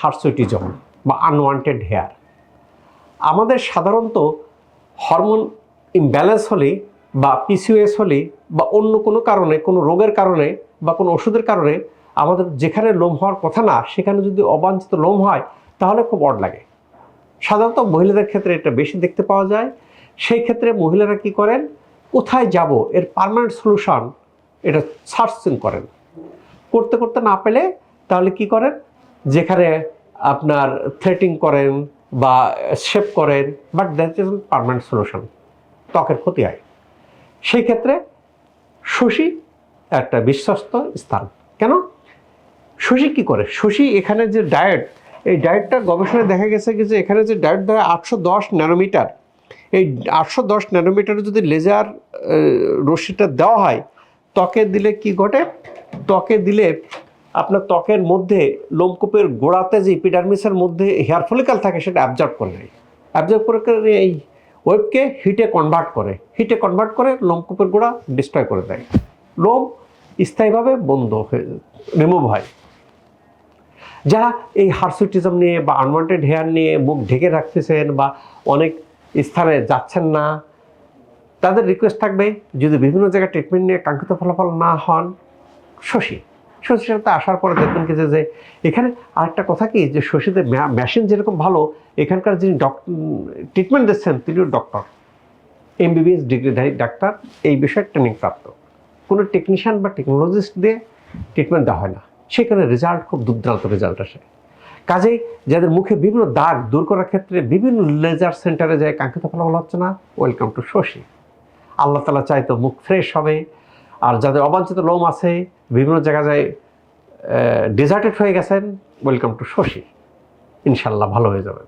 হার্সুইটিজম বা unwanted hair. আমাদের সাধারণত হরমোন ইমব্যালেন্স হলে বা পিসিওএস হলে বা অন্য কোনো কারণে, কোনো রোগের কারণে বা কোনো ওষুধের কারণে আমাদের যেখানে লোম হওয়ার কথা না সেখানে যদি অবাঞ্ছিত লোম হয় তাহলে খুব অড লাগে। সাধারণত মহিলাদের ক্ষেত্রে এটা বেশি দেখতে পাওয়া যায়। সেই ক্ষেত্রে মহিলারা কি করেন, কোথায় যাব এর পার্মানেন্ট সলিউশন এটা সার্চিং করেন। করতে করতে না পেলে তাহলে কি করেন, যেখানে আপনার থ্রেটিং করেন বা শেপ করেন, but that is permanent solution, ত্বকের ক্ষতি হয়। সেই ক্ষেত্রে শশী একটা বিশ্বস্ত স্থান। কেন শশী কী করে, শশী এখানে যে ডায়েট, এই ডায়েটটা গবেষণায় দেখা গেছে কি যে এখানে যে ডায়েট দেয় 810 ন্যানোমিটার, এই 810 ন্যানোমিটারে যদি লেজার রশ্মিটা দেওয়া হয় ত্বকে দিলে কি ঘটে, ত্বকে দিলে আপনার ত্বকের মধ্যে লোমকূপের গোড়াতে যে এপিডার্মিসের মধ্যে হেয়ার ফলিকাল থাকে সেটা অ্যাবজর্ব করে নেয়, অ্যাবজর্ব করে এই ওয়েবকে হিটে কনভার্ট করে লোমকূপের গোড়া ডিস্ট্রয় করে দেয়, লোম স্থায়ীভাবে বন্ধ হয়ে রিমুভ হয়। যারা এই হার্সুইটিজম নিয়ে বা আনওয়ান্টেড হেয়ার নিয়ে মুখ ঢেকে রাখতেছেন বা অনেক স্থানে যাচ্ছেন না, তাদের রিকোয়েস্ট থাকবে যদি বিভিন্ন জায়গায় ট্রিটমেন্ট নিয়ে কাঙ্ক্ষিত ফলাফল না হন, শশীর সাথে আসার পরে দেখবেন কি যে এখানে আরেকটা কথা কি যে শশীতে মেশিন যেরকম ভালো, এখানকার যিনি ট্রিটমেন্ট দিচ্ছেন তিনিও ডক্টর, এমবিবিএস ডিগ্রিধারী ডাক্তার, এই বিষয়ে ট্রেনিং প্রাপ্ত। কোনো টেকনিশিয়ান বা টেকনোলজিস্ট দিয়ে ট্রিটমেন্ট দেওয়া হয় না, সেখানে রেজাল্ট খুব দুর্দান্ত রেজাল্ট আসে। কাজেই যাদের মুখে বিভিন্ন দাগ দূর করার ক্ষেত্রে বিভিন্ন লেজার সেন্টারে যায় কাঙ্ক্ষিত ফলাফল হচ্ছে না, ওয়েলকাম টু শশী। আল্লাহ তাআলা চাইতো মুখ ফ্রেশ হবে। আর যাদের অবাঞ্ছিত লোম আছে, বিভিন্ন জায়গায় ডেজার্টেড হয়ে গেছেন, ওয়েলকাম টু শশী। ইনশাল্লাহ ভালো হয়ে যাবে।